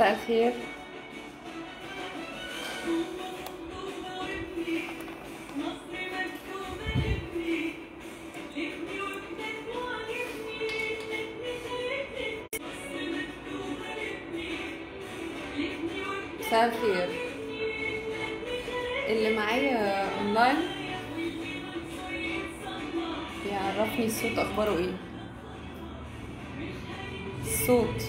مساء الخير. مساء الخير. اللي معايا اونلاين يعرفني الصوت اخباره ايه. الصوت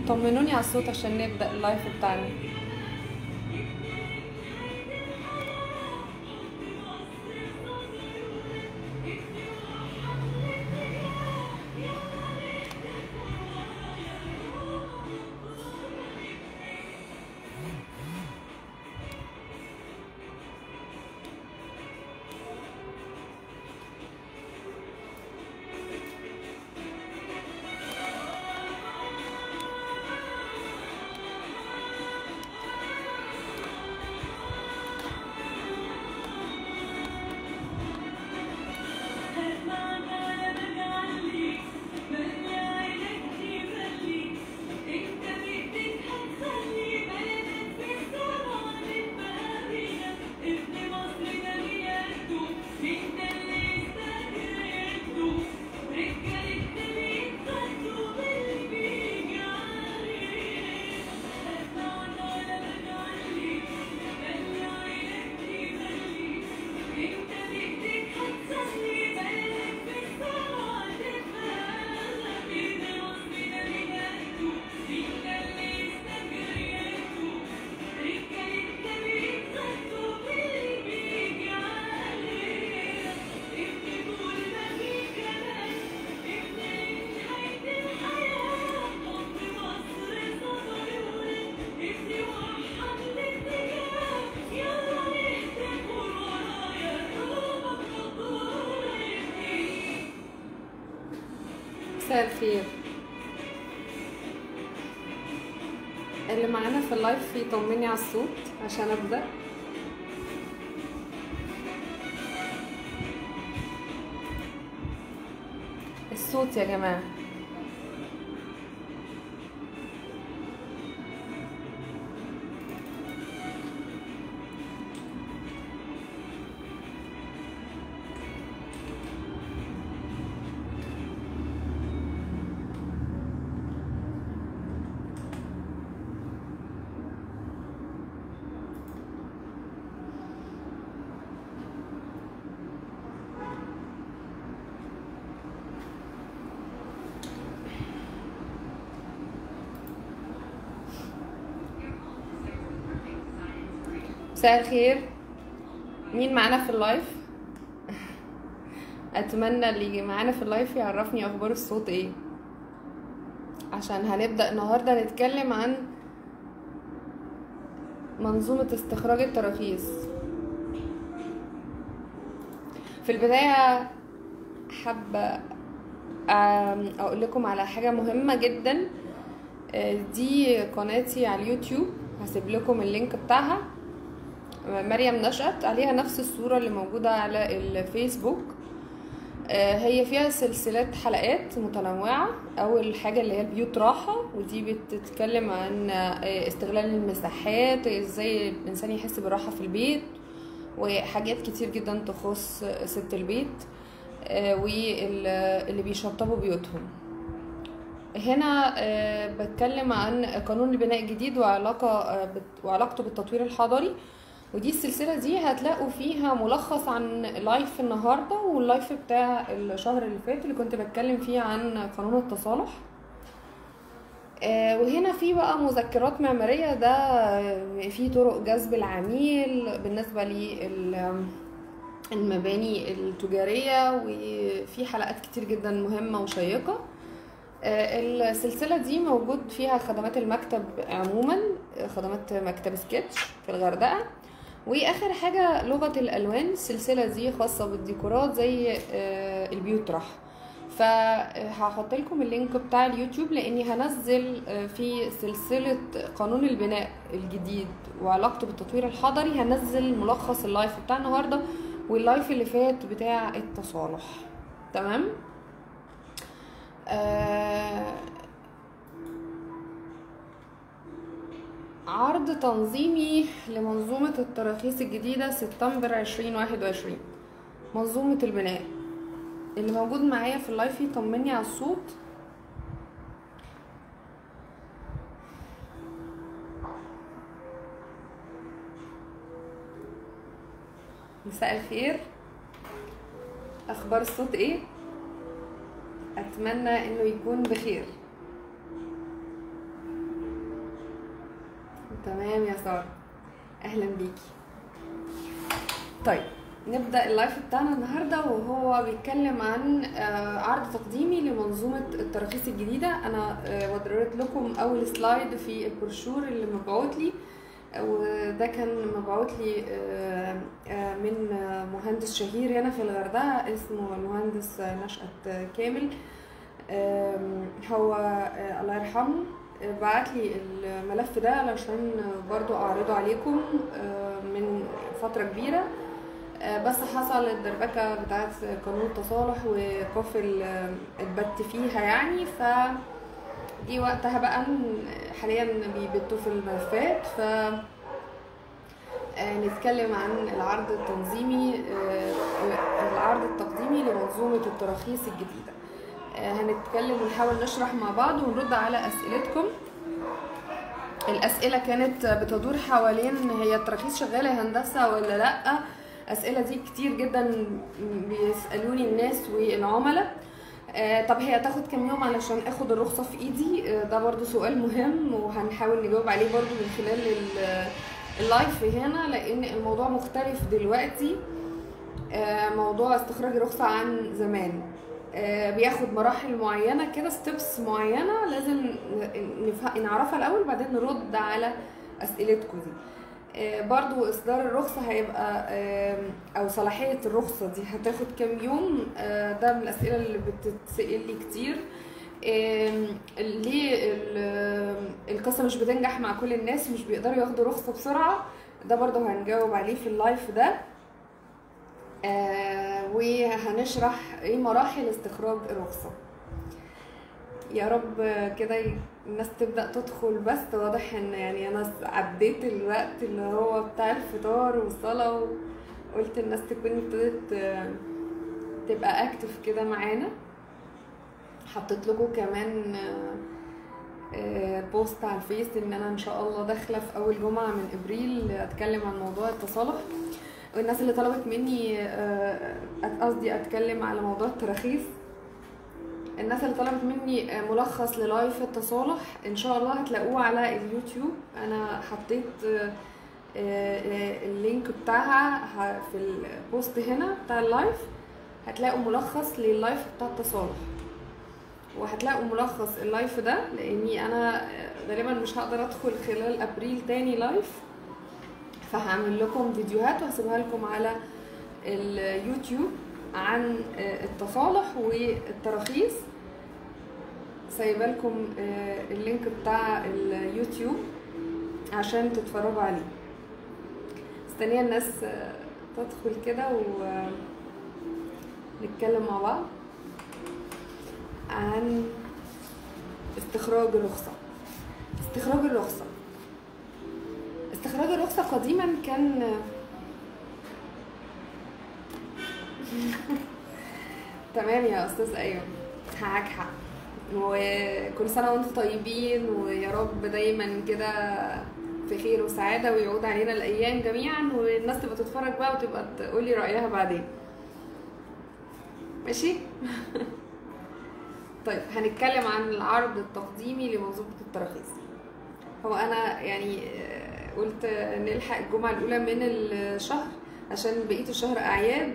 طمنوني على الصوت عشان نبدأ اللايف بتاعنا. مساء الخير. اللي معانا في اللايف يطمني على الصوت عشان ابدا. الصوت يا جماعه. مساء الخير. مين معانا في اللايف؟ اتمنى اللي معانا في اللايف يعرفني اخبار الصوت ايه، عشان هنبدأ النهارده نتكلم عن منظومة استخراج التراخيص. في البداية حابة اقول لكم على حاجة مهمة جدا. دي قناتي على اليوتيوب، هسيب لكم اللينك بتاعها. مريم نشأت، عليها نفس الصورة اللي موجودة على الفيسبوك. هي فيها سلسلة حلقات متنوعة. أول حاجة اللي هي البيوت راحة، ودي بتتكلم عن استغلال المساحات، ازاي الإنسان يحس بالراحة في البيت، وحاجات كتير جدا تخص ست البيت واللي بيشطبوا بيوتهم. هنا بتكلم عن قانون البناء الجديد وعلاقته بالتطوير الحضري. ودي السلسلة دي هتلاقوا فيها ملخص عن لايف النهاردة واللايف بتاع الشهر اللي فات اللي كنت بتكلم فيه عن قانون التصالح. وهنا في بقى مذكرات معمارية، ده في طرق جذب العميل بالنسبة للمباني التجارية، وفي حلقات كتير جدا مهمة وشيقة. السلسلة دي موجود فيها خدمات المكتب عموما، خدمات مكتب سكتش في الغردقة، واخر حاجة لغة الالوان. السلسلة دي خاصة بالديكورات زي البيوت راحة. فهحط لكم اللينك بتاع اليوتيوب، لاني هنزل في سلسلة قانون البناء الجديد وعلاقته بالتطوير الحضري، هنزل ملخص اللايف بتاع النهاردة واللايف اللي فات بتاع التصالح. تمام. عرض تنظيمي لمنظومة التراخيص الجديدة سبتمبر 2021. منظومة البناء. اللي موجود معايا في اللايف يطمني على الصوت. مساء الخير، اخبار الصوت ايه؟ اتمنى انه يكون بخير. تمام يا سارة، اهلا بيكي. طيب نبدأ اللايف بتاعنا النهاردة، وهو بيتكلم عن عرض تقديمي لمنظومة التراخيص الجديدة. انا وريت لكم اول سلايد في البروشور اللي مبعوت لي، وده كان مبعوت لي من مهندس شهير هنا في الغردقة اسمه المهندس نشأت كامل. هو الله يرحمه بعت لي الملف ده علشان برضو اعرضه عليكم من فترة كبيرة، بس حصل الدربكة بتاعت قانون التصالح وقفل اتبت فيها يعني، ف دي وقتها بقى حاليا بيبتوا في الملفات. ف نتكلم عن العرض التنظيمي، العرض التقديمي لمنظومة التراخيص الجديدة. هنتكلم ونحاول نشرح مع بعض ونرد على اسئلتكم. الاسئله كانت بتدور حوالين هي التراخيص شغاله هندسه ولا لا. اسئله دي كتير جدا بيسالوني الناس والعملاء. طب هي هتاخد كام يوم علشان اخد الرخصه في ايدي؟ ده برضو سؤال مهم وهنحاول نجاوب عليه برضو من خلال اللايف هنا، لان الموضوع مختلف دلوقتي. موضوع استخراج الرخصه عن زمان بياخد مراحل معينه كده، ستيبس معينه لازم نعرفها الاول بعدين نرد على اسئلتكم دي. برضو اصدار الرخصه هيبقى او صلاحيه الرخصه دي هتاخد كام يوم؟ ده من الاسئله اللي بتتسال لي كتير. ليه القصه مش بتنجح مع كل الناس، مش بيقدروا ياخدوا رخصه بسرعه؟ ده برضو هنجاوب عليه في اللايف ده. وهنشرح ايه مراحل استخراج الرخصة. يا رب كده الناس تبدأ تدخل، بس واضح ان يعني انا عديت الوقت اللي هو بتاع الفطار والصلاة، وقلت الناس تكون ابتدت تبقى اكتف كده معانا. حطيت لكم كمان بوست على الفيس ان انا ان شاء الله داخله في اول جمعة من ابريل اتكلم عن موضوع التصالح، والناس اللي طلبت مني قصدي اتكلم على موضوع التراخيص. الناس اللي طلبت مني ملخص للايف التصالح ان شاء الله هتلاقوه على اليوتيوب. انا حطيت اللينك بتاعها في البوست هنا بتاع اللايف، هتلاقوا ملخص لللايف بتاع التصالح، وهتلاقوا ملخص اللايف ده لاني انا غالبا مش هقدر ادخل خلال ابريل تاني لايف، فهعمل لكم فيديوهات وهسيبها لكم على اليوتيوب عن التصالح والتراخيص. سايبه لكم اللينك بتاع اليوتيوب عشان تتفرجوا عليه. مستنيه الناس تدخل كده ونتكلم مع بعض عن استخراج الرخصه. استخراج الرخصه استخراج الرخصة قديما كان تمام يا استاذ ايوه، معاك حق، وكل سنة وانتم طيبين، ويا رب دايما كده في خير وسعادة ويعود علينا الايام جميعا، والناس تبقى تتفرج بقى وتبقى تقولي رأيها بعدين. ماشي؟ طيب هنتكلم عن العرض التقديمي لمنظومة التراخيص. هو انا يعني قلت نلحق الجمعة الأولى من الشهر عشان بقية الشهر أعياد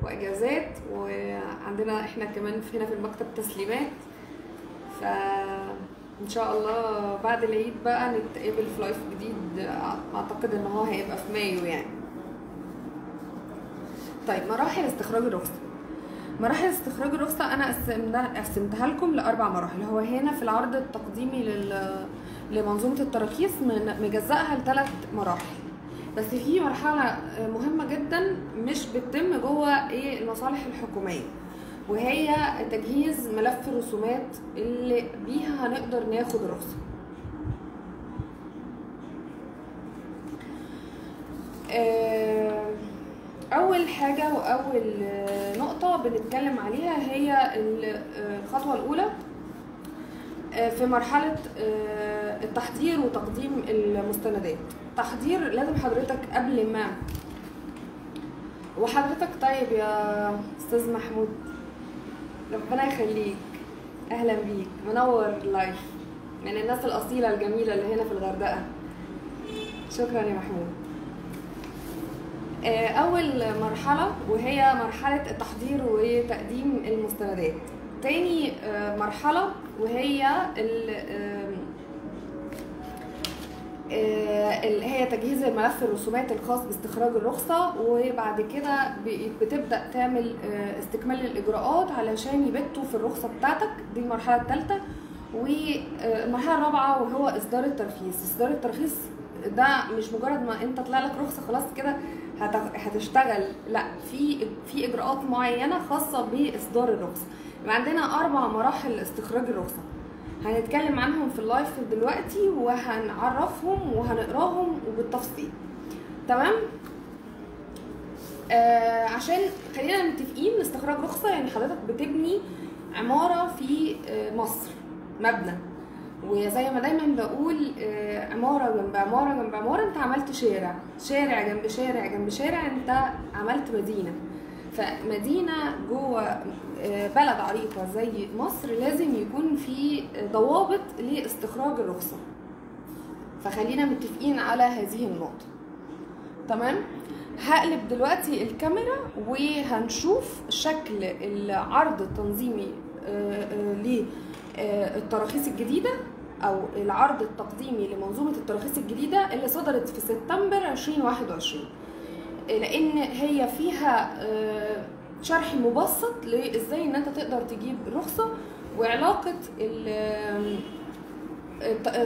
وإجازات، وعندنا إحنا كمان هنا في المكتب تسليمات، فإن شاء الله بعد العيد بقى نتقابل في لايف جديد. أعتقد إن هو هيبقى في مايو يعني. طيب مراحل استخراج الرخصة. مراحل استخراج الرخصة أنا قسمتها لكم لأربع مراحل. هو هنا في العرض التقديمي لمنظومة التراخيص مجزأها لثلاث مراحل، بس في مرحلة مهمة جدا مش بتتم جوه المصالح الحكومية، وهي تجهيز ملف الرسومات اللي بيها هنقدر ناخد رخصة. اول حاجه واول نقطه بنتكلم عليها هي الخطوه الاولى في مرحله التحضير وتقديم المستندات. تحضير لازم حضرتك قبل ما، وحضرتك طيب يا استاذ محمود، ربنا يخليك، اهلا بيك، منور لايف، من الناس الاصيله الجميله اللي هنا في الغردقه. شكرا يا محمود. اول مرحله وهي مرحله التحضير وتقديم المستندات. تاني مرحله وهي هي تجهيز الملف الرسومات الخاص باستخراج الرخصه، وبعد كده بتبدا تعمل استكمال الاجراءات علشان يبتوا في الرخصه بتاعتك. دي المرحله الثالثه. والمرحله الرابعه وهو اصدار الترخيص. اصدار الترخيص ده مش مجرد ما انت طلع لك رخصه خلاص كده هتشتغل، لا، في اجراءات معينه خاصه باصدار الرخصه. يبقى عندنا 4 مراحل لاستخراج الرخصه، هنتكلم عنهم في اللايف دلوقتي وهنعرفهم وهنقراهم وبالتفصيل. تمام؟ عشان خلينا متفقين، استخراج رخصه يعني حضرتك بتبني عماره في مصر، مبنى، وزي ما دايما بقول عماره جنب عماره جنب عماره، انت عملت شارع جنب شارع جنب شارع، انت عملت مدينه. فمدينه جوه بلد عريقه زي مصر لازم يكون في ضوابط لاستخراج الرخصه. فخلينا متفقين على هذه النقطه. تمام؟ هقلب دلوقتي الكاميرا وهنشوف شكل العرض التنظيمي للتراخيص الجديده، او العرض التقديمي لمنظومه التراخيص الجديده اللي صدرت في سبتمبر 2021، لان هي فيها شرح مبسط لازاي ان انت تقدر تجيب رخصه، وعلاقه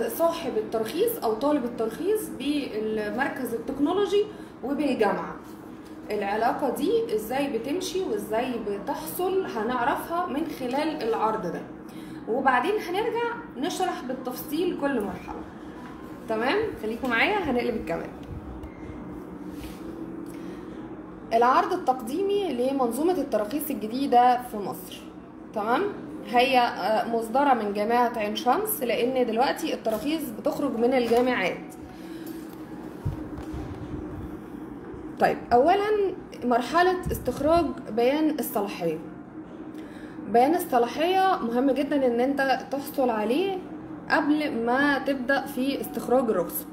صاحب الترخيص او طالب الترخيص بالمركز التكنولوجي وبالجامعه. العلاقه دي ازاي بتمشي وازاي بتحصل هنعرفها من خلال العرض ده، وبعدين هنرجع نشرح بالتفصيل كل مرحله. تمام؟ خليكم معايا، هنقلب الكاميرا. العرض التقديمي لمنظومة التراخيص الجديدة في مصر. تمام؟ هي مصدرة من جامعة عين شمس، لأن دلوقتي التراخيص بتخرج من الجامعات. طيب، أولا مرحلة استخراج بيان الصلاحية. بيان الصلاحية مهم جدا ان انت تحصل عليه قبل ما تبدأ في استخراج الرخصة،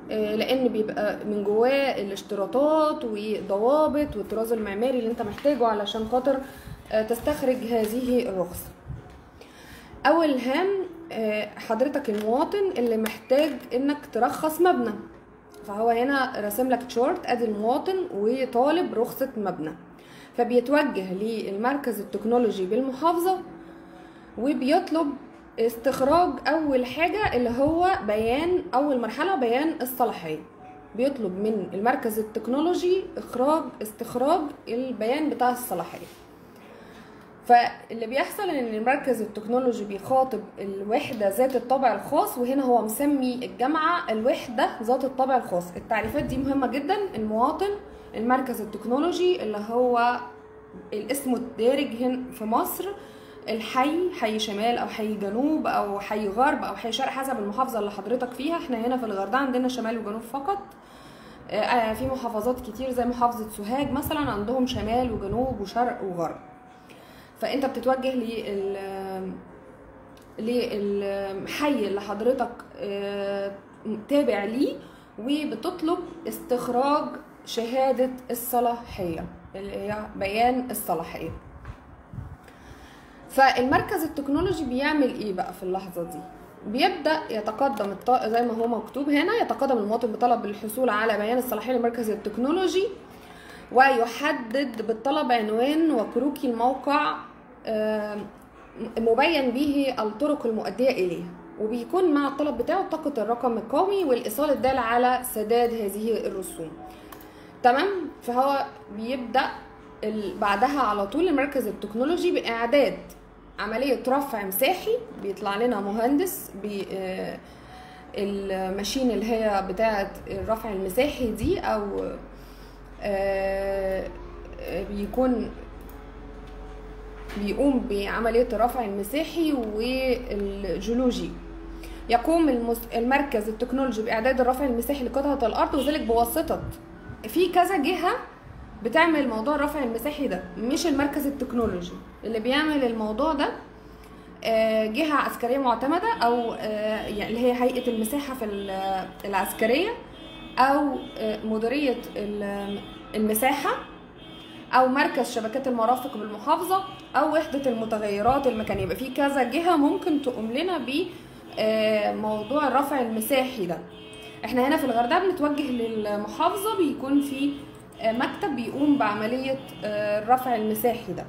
لان بيبقى من جواه الاشتراطات وضوابط والطراز المعماري اللي انت محتاجه علشان خاطر تستخرج هذه الرخصة. اول هام حضرتك المواطن اللي محتاج انك ترخص مبنى، فهو هنا راسم لك تشارت، ادي المواطن وطالب رخصة مبنى، فبيتوجه للمركز التكنولوجي بالمحافظة وبيطلب استخراج اول حاجة اللي هو بيان، اول مرحلة بيان الصلاحية. بيطلب من المركز التكنولوجي استخراج البيان بتاع الصلاحية. فاللي بيحصل ان المركز التكنولوجي بيخاطب الوحدة ذات الطابع الخاص، وهنا هو مسمي الجامعة الوحدة ذات الطابع الخاص. التعريفات دي مهمة جدا. المواطن، المركز التكنولوجي اللي هو الاسم الدارج هنا في مصر، الحي، حي شمال او حي جنوب او حي غرب او حي شرق حسب المحافظه اللي حضرتك فيها. احنا هنا في الغردقه عندنا شمال وجنوب فقط. في محافظات كتير زي محافظه سوهاج مثلا عندهم شمال وجنوب وشرق وغرب. فانت بتتوجه للحي اللي حضرتك تابع ليه وبتطلب استخراج شهاده الصلاحيه اللي هي بيان الصلاحيه. فالمركز التكنولوجي بيعمل ايه بقى في اللحظه دي؟ بيبدا يتقدم زي ما هو مكتوب هنا، يتقدم المواطن بطلب الحصول على بيان الصلاحيه للمركز التكنولوجي، ويحدد بالطلب عنوان وكروكي الموقع مبين به الطرق المؤديه اليه، وبيكون مع الطلب بتاعه بطاقه الرقم القومي والايصال الدال على سداد هذه الرسوم. تمام؟ فهو بيبدا بعدها على طول المركز التكنولوجي بإعداد عملية رفع مساحي. بيطلع لنا مهندس الماشين اللي هي بتاعه الرفع المساحي دي، او بيقوم بعملية الرفع المساحي والجيولوجي. يقوم المركز التكنولوجي بإعداد الرفع المساحي لقطعة الأرض، وذلك بواسطة في كذا جهة بتعمل موضوع الرفع المساحي ده. مش المركز التكنولوجي اللي بيعمل الموضوع ده، جهة عسكرية معتمدة، أو يعني اللي هي هيئة المساحة في العسكرية، أو مديرية المساحة، أو مركز شبكات المرافق بالمحافظة، أو وحدة المتغيرات المكانية. يبقى في كذا جهة ممكن تقوم لنا بموضوع الرفع المساحي ده. احنا هنا في الغردقة بنتوجه للمحافظة، بيكون في مكتب بيقوم بعملية الرفع المساحي ده.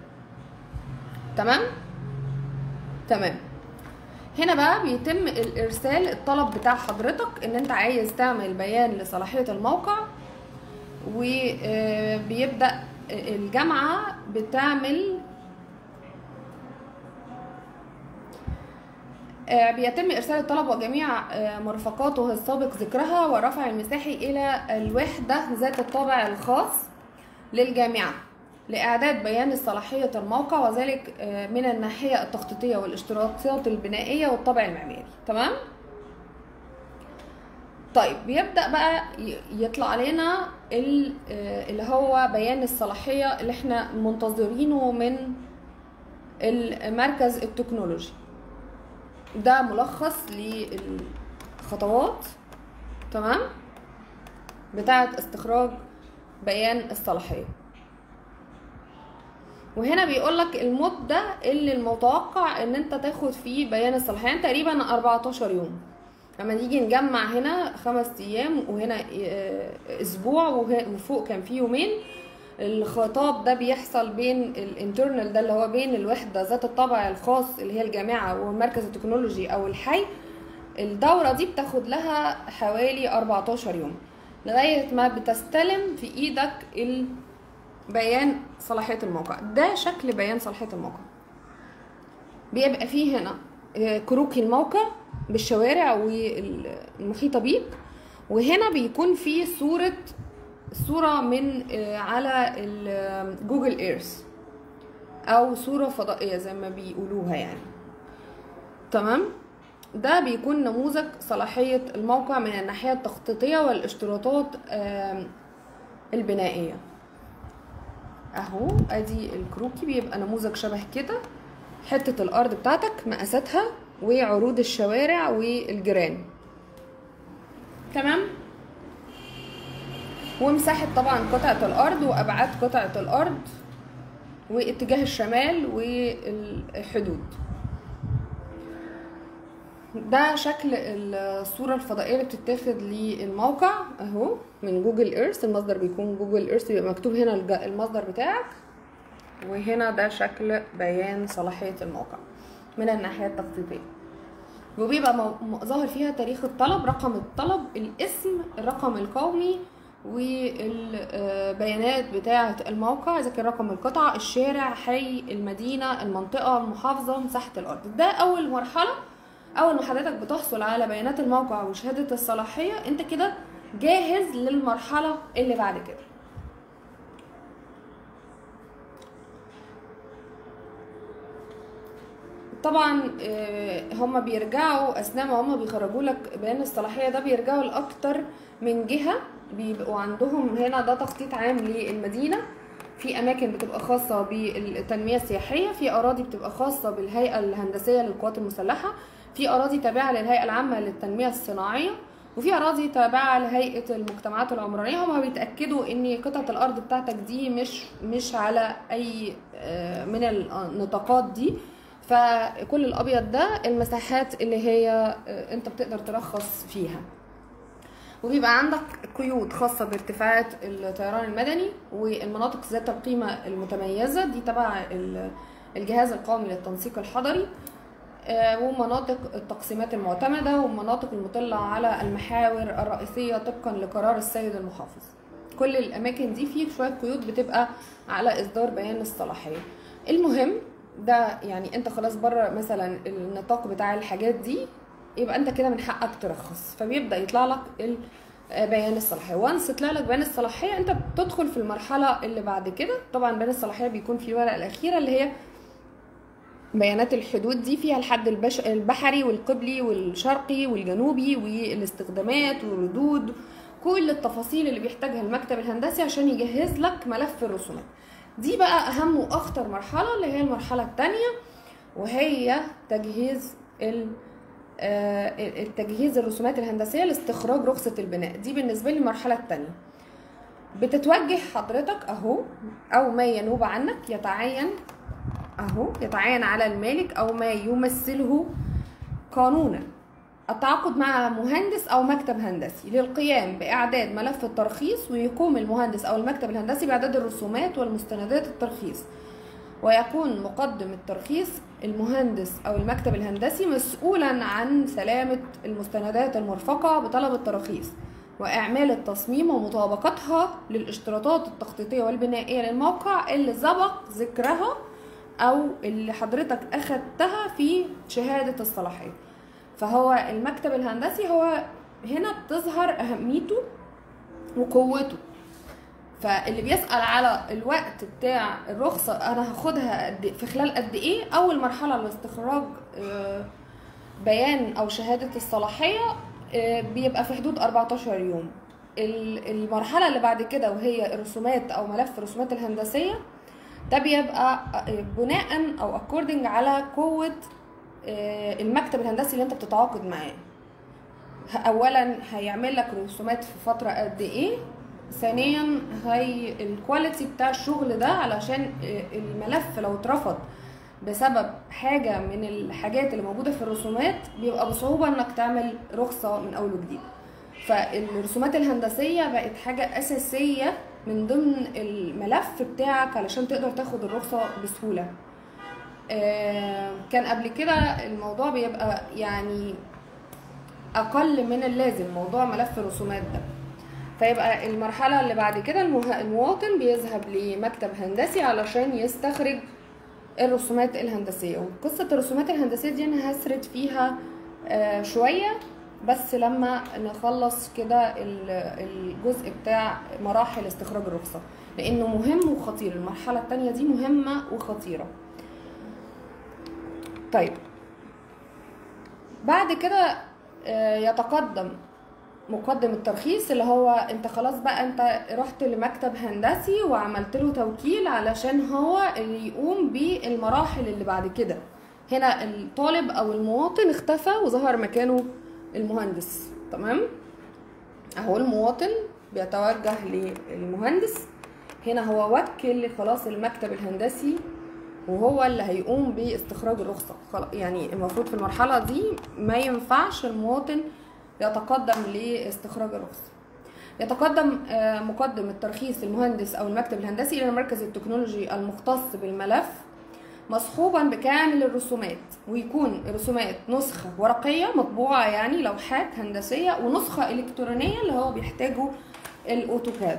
تمام. هنا بقى بيتم الارسال الطلب بتاع حضرتك ان انت عايز تعمل بيان لصلاحية الموقع، وبيبدأ الجامعة بتعمل بيتم ارسال الطلب وجميع مرفقاته السابق ذكرها والرفع المساحي الى الوحدة ذات الطابع الخاص للجامعة لإعداد بيان صلاحية الموقع، وذلك من الناحية التخطيطية والاشتراطات البنائية والطابع المعماري. تمام. طيب بيبدأ بقى يطلع علينا اللي هو بيان الصلاحية اللي احنا منتظرينه من المركز التكنولوجي. ده ملخص للخطوات، تمام، بتاعة استخراج بيان الصلاحية. وهنا بيقولك المدة اللي المتوقع ان انت تاخد فيه بيان الصلاحية، يعني تقريبا 14 يوم. لما نيجي نجمع هنا 5 ايام وهنا اسبوع وفوق كان فيه يومين، الخطاب ده بيحصل بين الانترنال ده اللي هو بين الوحدة ذات الطابع الخاص اللي هي الجامعة والمركز التكنولوجي او الحي. الدورة دي بتاخد لها حوالي 14 يوم لغاية ما بتستلم في ايدك بيان صلاحية الموقع. ده شكل بيان صلاحية الموقع. بيبقى فيه هنا كروكي الموقع بالشوارع والمحيطة بيك، وهنا بيكون فيه صورة من على جوجل ايرث او صورة فضائية زي ما بيقولوها يعني. تمام. ده بيكون نموذج صلاحية الموقع من الناحية التخطيطية والاشتراطات البنائية. اهو ادي الكروكي، بيبقى نموذج شبه كده، حتة الارض بتاعتك مقاساتها وعروض الشوارع والجيران. تمام. ومساحة طبعا قطعة الارض وابعاد قطعة الارض واتجاه الشمال والحدود. ده شكل الصورة الفضائية اللي بتتاخد للموقع اهو من جوجل ايرث. المصدر بيكون جوجل ايرث، بيبقى مكتوب هنا المصدر بتاعك، وهنا ده شكل بيان صلاحية الموقع من الناحية التخطيطية. وبيبقى ظاهر فيها تاريخ الطلب، رقم الطلب، الاسم، الرقم القومي، والبيانات بتاعة الموقع اذا كان رقم القطعة، الشارع، حي، المدينة، المنطقة، المحافظة، مساحة الارض. ده اول مرحلة. اول ما حضرتك بتحصل على بيانات الموقع وشهادة الصلاحية، انت كده جاهز للمرحلة اللي بعد كده. طبعا هما بيرجعوا اثناء ما هما بيخرجوا لك بيان الصلاحية ده، بيرجعوا لاكتر من جهة. بيبقوا عندهم هنا ده تخطيط عام للمدينة، في اماكن بتبقى خاصة بالتنمية السياحية، في اراضي بتبقى خاصة بالهيئة الهندسية للقوات المسلحة، في اراضي تابعه للهيئه العامه للتنميه الصناعيه، وفي اراضي تابعه لهيئه المجتمعات العمرانيه. هما بيتاكدوا ان قطعه الارض بتاعتك دي مش على اي من النطاقات دي. فكل الابيض ده المساحات اللي هي انت بتقدر ترخص فيها. وبيبقى عندك قيود خاصه بارتفاعات الطيران المدني والمناطق ذات القيمه المتميزه دي تبع الجهاز القومي للتنسيق الحضري، ومناطق التقسيمات المعتمدة، ومناطق المطلة على المحاور الرئيسية طبقا لقرار السيد المحافظ. كل الأماكن دي فيه شوية قيود بتبقى على إصدار بيان الصلاحية. المهم ده يعني أنت خلاص بره مثلا النطاق بتاع الحاجات دي، يبقى انت كده من حقك ترخص. فبيبدا يطلع لك بيان الصلاحيه. وانس طلع لك بيان الصلاحيه انت بتدخل في المرحله اللي بعد كده. طبعا بيان الصلاحيه بيكون في الورقه الاخيره اللي هي بيانات الحدود، دي فيها الحد البحري والقبلي والشرقي والجنوبي والاستخدامات والردود، كل التفاصيل اللي بيحتاجها المكتب الهندسي عشان يجهز لك ملف الرسومات. دي بقى اهم واخطر مرحله اللي هي المرحله الثانيه، وهي تجهيز التجهيز الرسومات الهندسيه لاستخراج رخصه البناء. دي بالنسبه لي المرحله الثانيه. بتتوجه حضرتك اهو، او ما ينوب عنك يتعين على المالك او ما يمثله قانونا التعاقد مع مهندس او مكتب هندسي للقيام باعداد ملف الترخيص، ويقوم المهندس او المكتب الهندسي باعداد الرسومات والمستندات الترخيص. ويكون مقدم الترخيص المهندس او المكتب الهندسي مسؤولا عن سلامة المستندات المرفقة بطلب التراخيص واعمال التصميم ومطابقتها للاشتراطات التخطيطية والبنائية للموقع اللي سبق ذكرها او اللي حضرتك اخدتها في شهادة الصلاحية. فهو المكتب الهندسي هو هنا بتظهر اهميته وقوته. فاللي بيسأل على الوقت بتاع الرخصة انا هاخدها في خلال قد ايه، اول مرحلة لاستخراج بيان او شهادة الصلاحية بيبقى في حدود 14 يوم. المرحلة اللي بعد كده وهي الرسومات او ملف الرسومات الهندسية، ده بيبقى بناء او according على قوة المكتب الهندسي اللي انت بتتعاقد معاه. اولا هيعمل لك رسومات في فترة قد ايه، ثانيا هي الكواليتي بتاع الشغل ده، علشان الملف لو اترفض بسبب حاجة من الحاجات اللي موجودة في الرسومات بيبقى بصعوبة انك تعمل رخصة من اول وجديد. فالرسومات الهندسية بقت حاجة اساسية من ضمن الملف بتاعك علشان تقدر تاخد الرخصة بسهولة. كان قبل كده الموضوع بيبقى يعني اقل من اللازم موضوع ملف الرسومات ده. فيبقى المرحلة اللي بعد كده المواطن بيذهب لمكتب هندسي علشان يستخرج الرسومات الهندسية. وقصة الرسومات الهندسية دي انا هسرد فيها شوية بس لما نخلص كده الجزء بتاع مراحل استخراج الرخصة، لانه مهم وخطير. المرحلة التانية دي مهمة وخطيرة. طيب بعد كده يتقدم مقدم الترخيص، اللي هو انت خلاص بقى انت رحت لمكتب هندسي وعملت له توكيل علشان هو اللي يقوم بالمراحل اللي بعد كده. هنا الطالب او المواطن اختفى وظهر مكانه المهندس. تمام، اهو المواطن بيتوجه للمهندس. هنا هو وكل خلاص المكتب الهندسي وهو اللي هيقوم باستخراج الرخصة. يعني المفروض في المرحلة دي ما ينفعش المواطن يتقدم لاستخراج الرخصة. يتقدم مقدم الترخيص المهندس او المكتب الهندسي الى المركز التكنولوجي المختص بالملف مصحوبا بكامل الرسومات، ويكون الرسومات نسخة ورقية مطبوعة يعني لوحات هندسية، ونسخة الكترونية اللي هو بيحتاجه الاوتوكاد،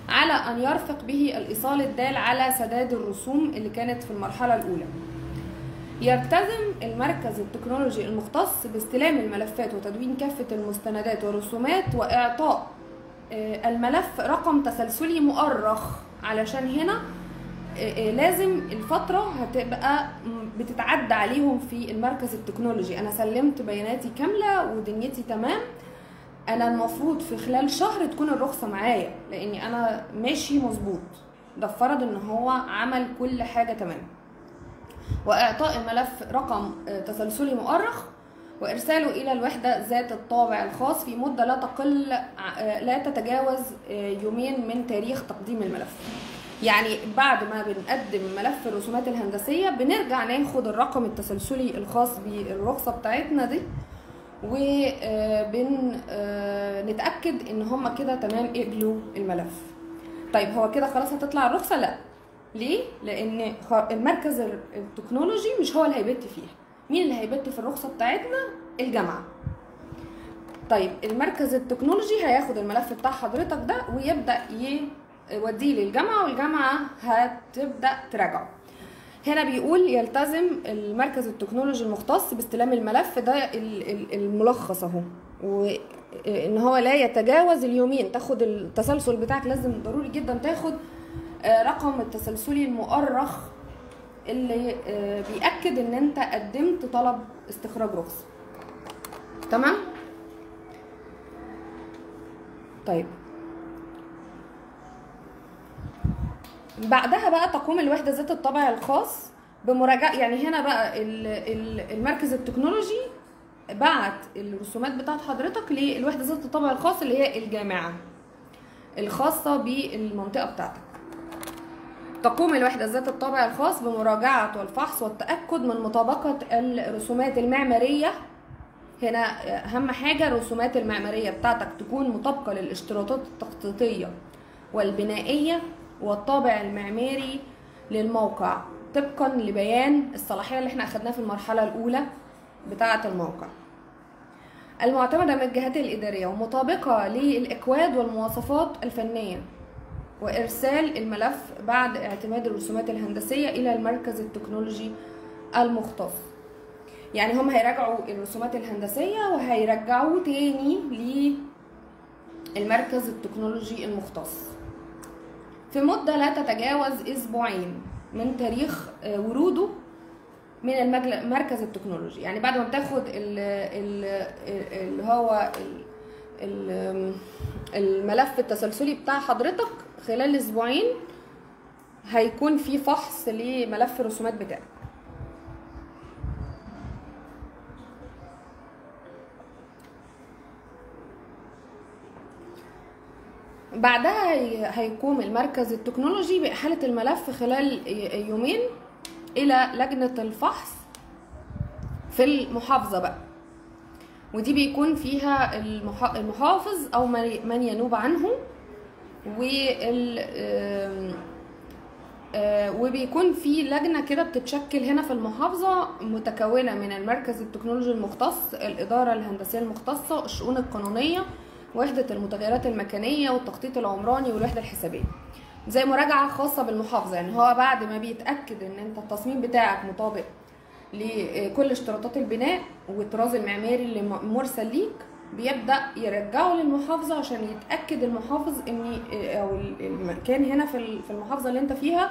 على ان يرفق به الايصال الدال على سداد الرسوم اللي كانت في المرحلة الاولى. يلتزم المركز التكنولوجي المختص باستلام الملفات وتدوين كافة المستندات والرسومات وإعطاء الملف رقم تسلسلي مؤرخ، علشان هنا لازم الفترة هتبقى بتتعدى عليهم في المركز التكنولوجي. أنا سلمت بياناتي كاملة ودنيتي تمام، أنا المفروض في خلال شهر تكون الرخصة معايا لأني أنا ماشي مظبوط. ده فرض إن هو عمل كل حاجة تمام. وإعطاء الملف رقم تسلسلي مؤرخ وإرساله إلى الوحدة ذات الطابع الخاص في مدة لا تتجاوز يومين من تاريخ تقديم الملف. يعني بعد ما بنقدم ملف الرسومات الهندسية بنرجع ناخد الرقم التسلسلي الخاص بالرخصة بتاعتنا دي، وبنتأكد إن هما كده تمام قبلوا الملف. طيب هو كده خلاص هتطلع الرخصة؟ لأ. ليه؟ لان المركز التكنولوجي مش هو اللي هيبت فيها. مين اللي هيبت في الرخصه بتاعتنا؟ الجامعه. طيب المركز التكنولوجي هياخد الملف بتاع حضرتك ده ويبدا يوديه للجامعه، والجامعه هتبدا تراجعه. هنا بيقول يلتزم المركز التكنولوجي المختص باستلام الملف ده الملخص اهو، وان هو لا يتجاوز اليومين. تاخد التسلسل بتاعك، لازم ضروري جدا تاخد رقم التسلسلي المؤرخ اللي بيأكد ان انت قدمت طلب استخراج رخصة. تمام؟ طيب بعدها بقى تقوم الوحدة ذات الطابع الخاص بمراجعة. يعني هنا بقى المركز التكنولوجي بعت الرسومات بتاعت حضرتك للوحدة ذات الطابع الخاص اللي هي الجامعة الخاصة بالمنطقة بتاعتك. تقوم الوحدة ذات الطابع الخاص بمراجعة والفحص والتأكد من مطابقة الرسومات المعمارية. هنا أهم حاجة الرسومات المعمارية بتاعتك تكون مطابقة للاشتراطات التخطيطية والبنائية والطابع المعماري للموقع طبقا لبيان الصلاحية اللي احنا أخدناه في المرحلة الأولى بتاعة الموقع، المعتمدة من الجهات الإدارية ومطابقة للأكواد والمواصفات الفنية، وإرسال الملف بعد اعتماد الرسومات الهندسية إلى المركز التكنولوجي المختص. يعني هم هيراجعوا الرسومات الهندسية وهيرجعوه تاني للمركز التكنولوجي المختص في مدة لا تتجاوز أسبوعين من تاريخ وروده من المركز التكنولوجي. يعني بعد ما بتاخد اللي هو الملف التسلسلي بتاع حضرتك خلال أسبوعين هيكون في فحص لملف الرسومات بتاعك. بعدها هيقوم المركز التكنولوجي بإحالة الملف خلال يومين إلى لجنة الفحص في المحافظة بقى، ودي بيكون فيها المحافظ أو من ينوب عنه، وبيكون في لجنة كده بتتشكل هنا في المحافظة متكونة من المركز التكنولوجي المختص، الإدارة الهندسية المختصة، الشؤون القانونية، وحدة المتغيرات المكانية والتخطيط العمراني والوحدة الحسابية، زي مراجعة خاصة بالمحافظة. يعني هو بعد ما بيتأكد ان انت التصميم بتاعك مطابق لكل اشتراطات البناء والطراز المعماري اللي مرسل ليك، بيبدأ يرجعه للمحافظة عشان يتأكد المحافظ ان او المكان هنا في المحافظة اللي انت فيها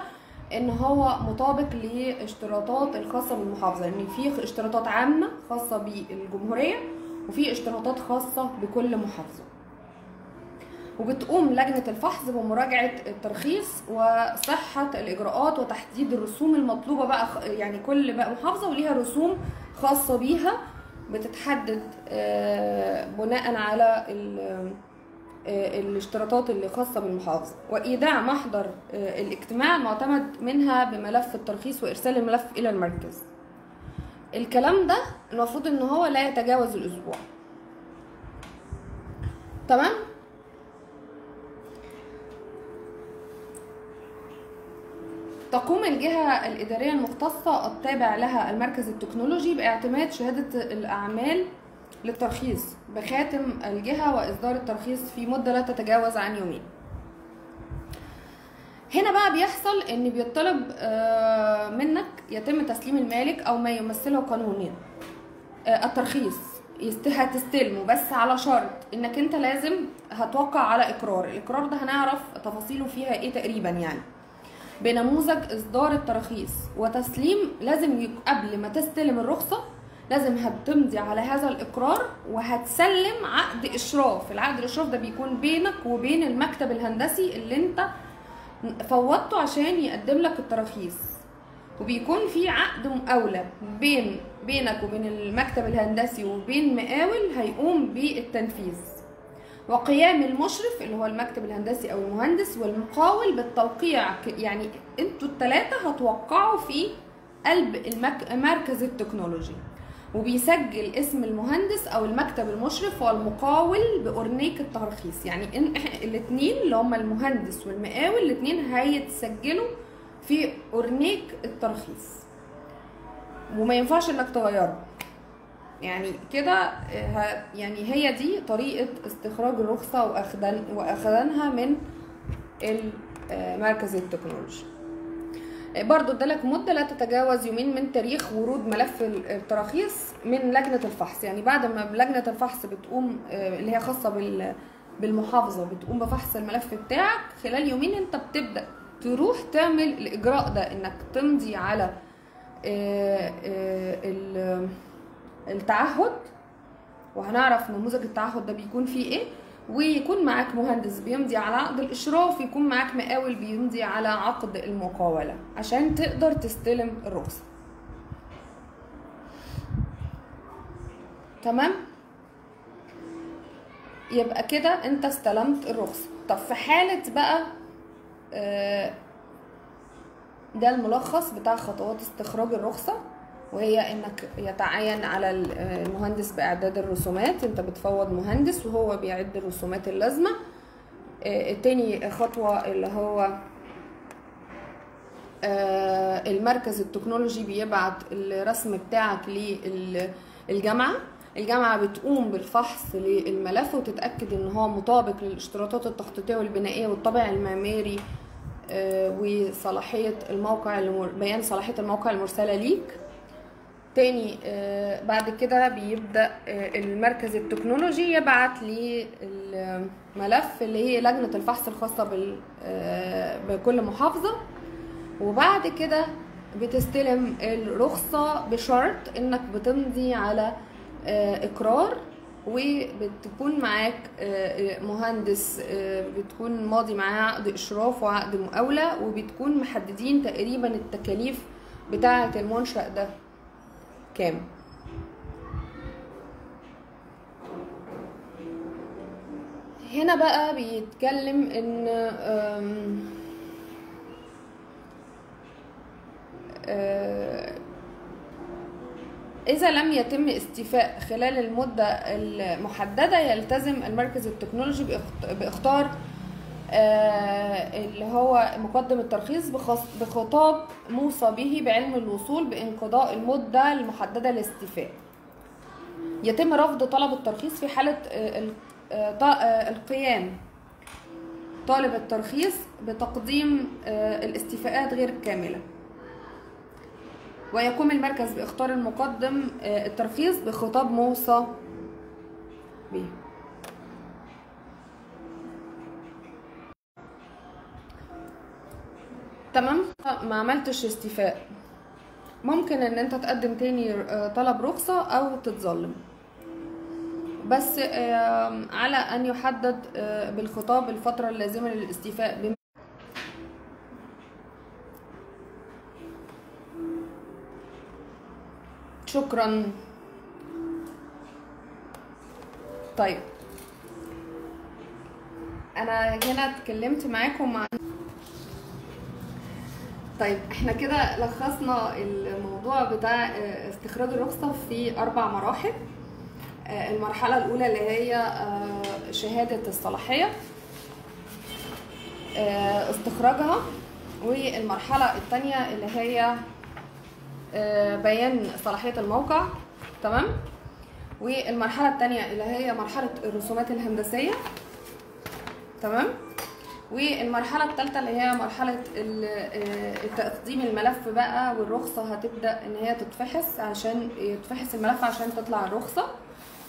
ان هو مطابق لاشتراطات الخاصة بالمحافظة، ان في اشتراطات عامة خاصة بالجمهورية وفي اشتراطات خاصة بكل محافظة. وبتقوم لجنة الفحص بمراجعة الترخيص وصحة الإجراءات وتحديد الرسوم المطلوبة بقى. يعني كل بقى محافظة وليها رسوم خاصة بيها بتتحدد بناء على الاشتراطات اللي خاصة بالمحافظة، وإيداع محضر الاجتماع المعتمد منها بملف الترخيص وإرسال الملف إلى المركز. الكلام ده المفروض ان هو لا يتجاوز الأسبوع. تمام؟ تقوم الجهة الإدارية المختصة التابع لها المركز التكنولوجي باعتماد شهادة الأعمال للترخيص بخاتم الجهة وإصدار الترخيص في مدة لا تتجاوز عن يومين. هنا بقى بيحصل ان بيطلب منك يتم تسليم المالك او ما يمثله قانونيا الترخيص، هتستلمه بس على شرط انك انت لازم هتوقع على اقرار. الاقرار ده هنعرف تفاصيله فيها ايه تقريبا، يعني بنموذج اصدار التراخيص وتسليم. لازم قبل ما تستلم الرخصة لازم هتمضي على هذا الاقرار وهتسلم عقد اشراف. العقد الاشراف ده بيكون بينك وبين المكتب الهندسي اللي انت فوضته عشان يقدم لك التراخيص، وبيكون في عقد مقاولة بينك وبين المكتب الهندسي وبين مقاول هيقوم بالتنفيذ، وقيام المشرف اللي هو المكتب الهندسي او المهندس والمقاول بالتوقيع. يعني انتوا الثلاثة هتوقعوا في قلب المركز التكنولوجي، وبيسجل اسم المهندس او المكتب المشرف والمقاول بأورنيك الترخيص. يعني الاثنين اللي هم المهندس والمقاول الاثنين هيتسجلوا في أورنيك الترخيص، وما ينفعش انك تغيره. يعني كده يعني هي دي طريقة استخراج الرخصة واخدانها من المركز التكنولوجي. برضو ادالك مده لا تتجاوز يومين من تاريخ ورود ملف التراخيص من لجنه الفحص. يعني بعد ما لجنه الفحص بتقوم اللي هي خاصه بالمحافظه بتقوم بفحص الملف بتاعك، خلال يومين انت بتبدا تروح تعمل الاجراء ده، انك تمضي على التعهد، وهنعرف نموذج التعهد ده بيكون فيه ايه، ويكون معاك مهندس بيمضي على عقد الاشراف، ويكون معاك مقاول بيمضي على عقد المقاولة عشان تقدر تستلم الرخصة. تمام؟ يبقى كده انت استلمت الرخصة. طب في حالة بقى ده الملخص بتاع خطوات استخراج الرخصة، وهي انك يتعين على المهندس باعداد الرسومات. انت بتفوض مهندس وهو بيعد الرسومات اللازمه. تاني خطوه اللي هو المركز التكنولوجي بيبعت الرسم بتاعك للجامعه. الجامعه بتقوم بالفحص للملف وتتاكد ان هو مطابق للاشتراطات التخطيطيه والبنائيه والطابع المعماري وصلاحيه الموقع، بيان صلاحيه الموقع المرسله ليك. تاني بعد كده بيبدأ المركز التكنولوجي يبعت للملف اللي هي لجنة الفحص الخاصة بكل محافظة، وبعد كده بتستلم الرخصة بشرط انك بتمضي على اقرار، وبتكون معاك مهندس بتكون ماضي معاه عقد اشراف وعقد مقاولة، وبتكون محددين تقريبا التكاليف بتاعة المنشأ ده كام. هنا بقى بيتكلم ان اذا لم يتم استيفاء خلال المدة المحددة يلتزم المركز التكنولوجي باختار اللي هو مقدم الترخيص بخطاب موصى به بعلم الوصول بانقضاء المدة المحددة للاستيفاء. يتم رفض طلب الترخيص في حالة القيام طالب الترخيص بتقديم الاستيفاءات غير الكاملة، ويقوم المركز باختار المقدم الترخيص بخطاب موصى به. تمام؟ ما عملتش استيفاء، ممكن ان انت تقدم تاني طلب رخصة او تتظلم، بس على ان يحدد بالخطاب الفترة اللازمة للاستيفاء. شكرا. طيب انا هنا اتكلمت معاكم عن طيب احنا كده لخصنا الموضوع بتاع استخراج الرخصة في 4 مراحل. المرحلة الأولى اللي هي شهادة الصلاحية استخراجها، والمرحلة الثانية اللي هي بيان صلاحية الموقع. تمام؟ والمرحلة الثانية اللي هي مرحلة الرسومات الهندسية. تمام؟ والمرحلة الثالثة اللي هي مرحلة تقديم الملف بقى، والرخصة هتبدأ ان هي تتفحص عشان يتفحص الملف عشان تطلع الرخصة،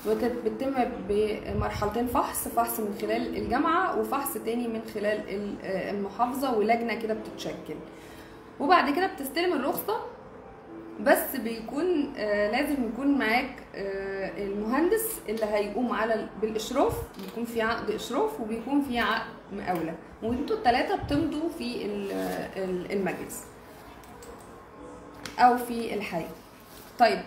وبتتم بمرحلتين: فحص من خلال الجامعة، وفحص تاني من خلال المحافظة، ولجنة كده بتتشكل. وبعد كده بتستلم الرخصة، بس بيكون لازم يكون معاك المهندس اللي هيقوم بالاشراف، بيكون في عقد اشراف وبيكون في عقد مقاولة، وانتوا الثلاثه بتمضوا في المجلس او في الحي. طيب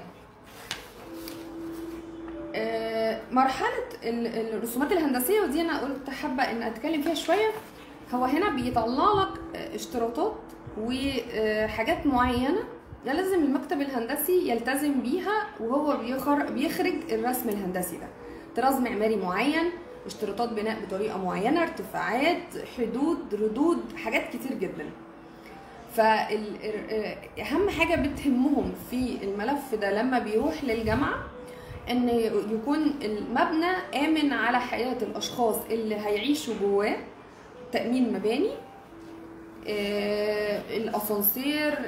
مرحله الرسومات الهندسيه، ودي انا قلت حابه ان اتكلم فيها شويه. هو هنا بيطلع لك اشتراطات وحاجات معينه لازم المكتب الهندسي يلتزم بيها وهو بيخرج الرسم الهندسي ده. طراز معماري معين، اشتراطات بناء بطريقه معينه، ارتفاعات، حدود، ردود، حاجات كتير جدا. فاهم حاجه بتهمهم في الملف ده لما بيروح للجامعه ان يكون المبنى امن على حياه الاشخاص اللي هيعيشوا جواه، تامين مباني، الاسانسير،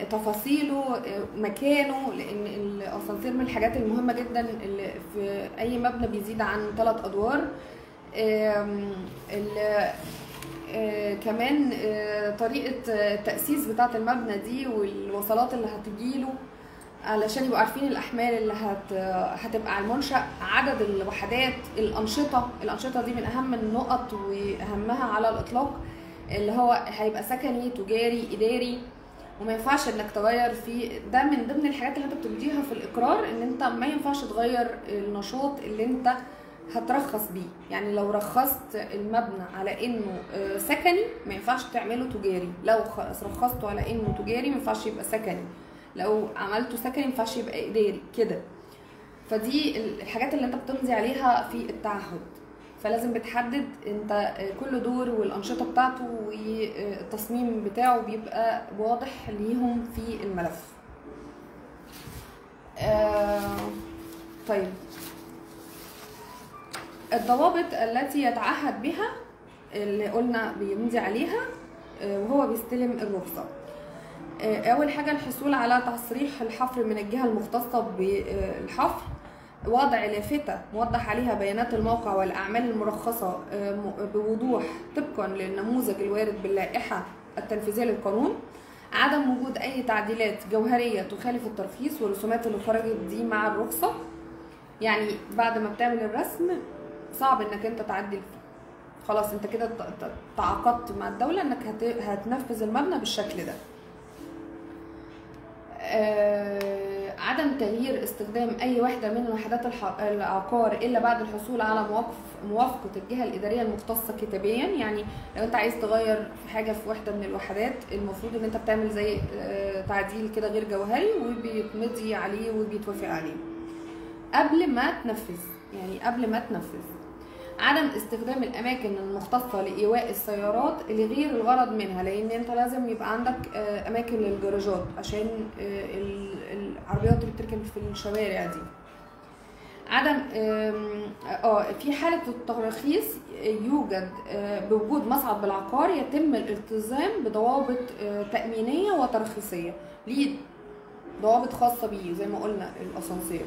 تفاصيله، مكانه، لان الاسانسير من الحاجات المهمه جدا اللي في اي مبنى بيزيد عن 3 ادوار. كمان طريقه التاسيس بتاعه المبنى دي والوصلات اللي هتجيله علشان يبقوا عارفين الاحمال اللي هتبقى على المنشأ، عدد الوحدات، الانشطه دي من اهم النقط واهمها على الاطلاق، اللي هو هيبقى سكني، تجاري، اداري. وما ينفعش انك تغير فيه. ده من ضمن الحاجات اللي انت بتمضيها في الاقرار، ان انت ما ينفعش تغير النشاط اللي انت هترخص بيه. يعني لو رخصت المبنى على انه سكني ما ينفعش تعمله تجاري، لو رخصته على انه تجاري ما ينفعش يبقى سكني، لو عملته سكني ما ينفعش يبقى اداري كده. فدي الحاجات اللي انت بتمضي عليها في التعهد. فلازم بتحدد انت كل دور والانشطه بتاعته والتصميم بتاعه بيبقى واضح ليهم في الملف. طيب، الضوابط التي يتعهد بها اللي قلنا بيمضي عليها وهو بيستلم الرخصه. اول حاجه الحصول على تصريح الحفر من الجهه المختصه بالحفر، وضع لافتة موضح عليها بيانات الموقع والأعمال المرخصة بوضوح طبقا للنموذج الوارد باللائحة التنفيذية للقانون، عدم وجود أي تعديلات جوهرية تخالف الترخيص والرسومات اللي خرجت دي مع الرخصة. يعني بعد ما بتعمل الرسم صعب انك انت تعدل فيه، خلاص انت كده تعاقدت مع الدولة انك هتنفذ المبنى بالشكل ده. عدم تغيير استخدام اي وحده من وحدات العقار الا بعد الحصول على موافقه الجهه الاداريه المختصه كتابيا. يعني لو انت عايز تغير في حاجه في وحده من الوحدات، المفروض ان انت بتعمل زي تعديل كده غير جوهري وبيتمضي عليه وبيتوافق عليه قبل ما تنفذ. يعني قبل ما تنفذ. عدم استخدام الاماكن المختصه لايواء السيارات لغير الغرض منها، لان انت لازم يبقى عندك اماكن للجراجات عشان العربيات اللي بتركن في الشوارع دي. عدم في حاله الترخيص يوجد بوجود مصعد بالعقار يتم الالتزام بضوابط تامينيه وترخيصيه، ليه ضوابط خاصه بيه زي ما قلنا الاسانسير.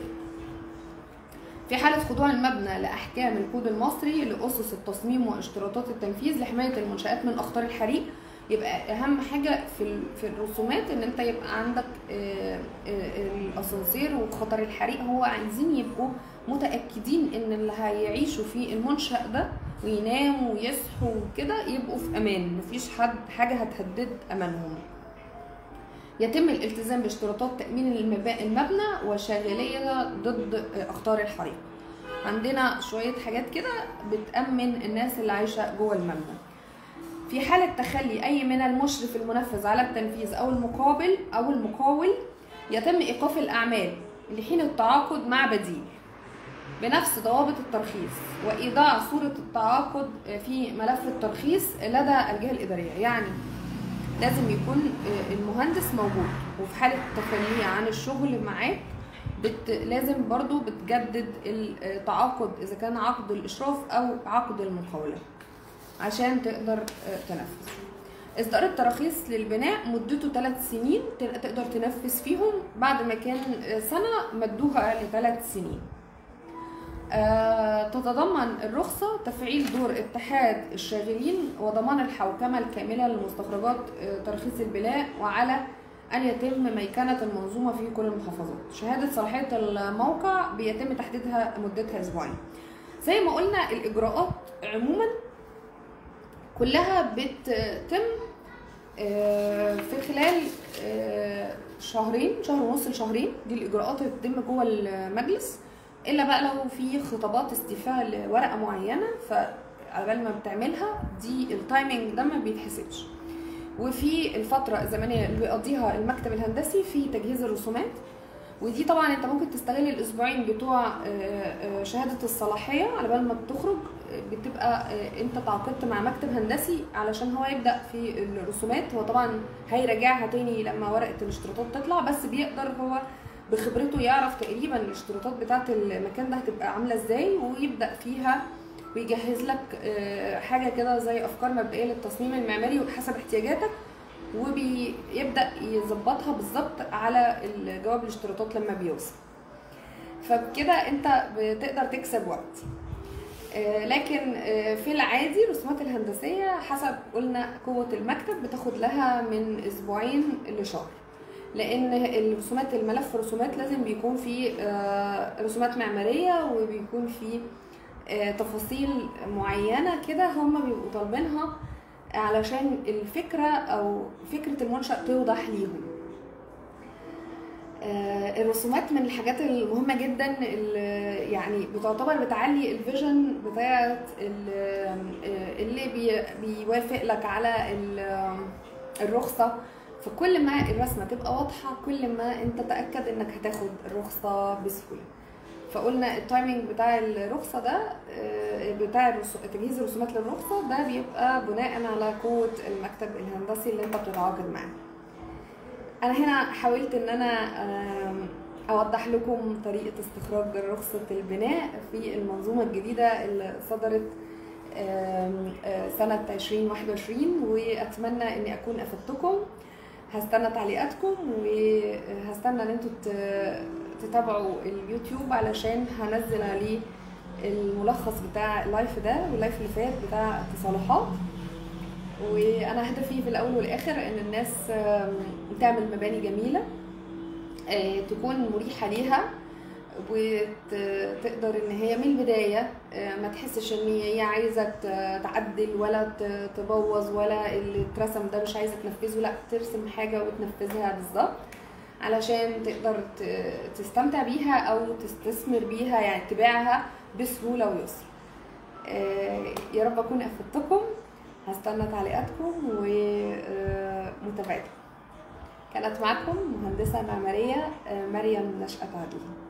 في حالة خضوع المبنى لأحكام الكود المصري لأسس التصميم واشتراطات التنفيذ لحماية المنشآت من أخطار الحريق، يبقى أهم حاجة في الرسومات إن أنت يبقى عندك الأسانسير وخطر الحريق. هو عايزين يبقوا متأكدين إن اللي هيعيشوا في المنشأ ده ويناموا ويصحوا وكده يبقوا في أمان، مفيش حاجة هتهدد أمانهم. يتم الالتزام باشتراطات تأمين المبنى وشاغلية ضد أخطار الحريق. عندنا شوية حاجات كده بتأمن الناس اللي عايشة جوه المبنى. في حالة تخلي أي من المشرف المنفذ على التنفيذ أو المقاول يتم إيقاف الأعمال لحين التعاقد مع بديل بنفس ضوابط الترخيص وإيضاع صورة التعاقد في ملف الترخيص لدى الجهة الإدارية. يعني لازم يكون المهندس موجود، وفي حالة تخليه عن الشغل معاك لازم برضو بتجدد التعاقد إذا كان عقد الإشراف أو عقد المقاولة عشان تقدر تنفذ. إصدار التراخيص للبناء مدته 3 سنين تقدر تنفذ فيهم، بعد ما كان سنة مدوها ل3 سنين. تتضمن الرخصة تفعيل دور اتحاد الشاغلين وضمان الحوكمة الكاملة لمستخرجات ترخيص البناء، وعلى أن يتم ميكنة المنظومة في كل المحافظات. شهادة صلاحية الموقع بيتم تحديدها مدتها أسبوعين. زي ما قلنا الإجراءات عموما كلها بتتم في خلال شهر ونص لشهرين. دي الإجراءات اللي بتتم جوه المجلس، الا بقى لو في خطابات استيفاء لورقه معينه فعلى بال ما بتعملها دي التايمنج ده ما بيتحسبش. وفي الفتره الزمنيه اللي بيقضيها المكتب الهندسي في تجهيز الرسومات، ودي طبعا انت ممكن تستغل الاسبوعين بتوع شهاده الصلاحيه على بال ما بتخرج، بتبقى انت تعاقدت مع مكتب هندسي علشان هو يبدا في الرسومات. هو طبعا هيراجعها تاني لما ورقه الاشتراطات تطلع، بس بيقدر هو بخبرته يعرف تقريبا الاشتراطات بتاعه المكان ده هتبقى عامله ازاي ويبدا فيها ويجهز لك حاجه كده زي افكار مبدئيه للتصميم المعماري وحسب احتياجاتك، وبيبدا يظبطها بالظبط على جواب الاشتراطات لما بيوصل. فبكده انت بتقدر تكسب وقت. لكن في العادي الرسومات الهندسيه حسب قلنا قوه المكتب بتاخد لها من اسبوعين لشهر، لان الرسومات الملف رسومات لازم بيكون فيه رسومات معماريه وبيكون فيه تفاصيل معينه كده هم بيبقوا طالبينها علشان الفكره او فكره المنشأ توضح ليهم. الرسومات من الحاجات المهمه جدا اللي يعني بتعتبر بتعلي الفيجن بتاعت اللي بيوافق لك على الرخصه. فكل ما الرسمه تبقى واضحه كل ما انت تاكد انك هتاخد الرخصه بسهوله. فقلنا التايمينج بتاع الرخصه ده بتاع تجهيز الرسومات للرخصه ده بيبقى بناء على قوه المكتب الهندسي اللي انت بتتعاقد معاه. انا هنا حاولت ان انا اوضح لكم طريقه استخراج رخصه البناء في المنظومه الجديده اللي صدرت سنه 2021، واتمنى اني اكون افدتكم. هستنى تعليقاتكم وهستنى ان انتوا تتابعوا اليوتيوب علشان هنزل عليه الملخص بتاع اللايف ده واللايف اللي فات بتاع التصالحات. وانا هدفي في الاول والاخر ان الناس تعمل مباني جميله تكون مريحه ليها وتقدر ان هي من البدايه ما تحسش ان هي عايزه تعدل ولا تبوظ ولا اللي اترسم ده مش عايزه تنفذه، لا ترسم حاجه وتنفذها بالظبط علشان تقدر تستمتع بيها او تستثمر بيها، يعني تبيعها بسهوله ويسر. يا رب اكون افدتكم. هستنى تعليقاتكم ومتابعتكم. كانت معكم مهندسه معماريه مريم نشأت عدلي.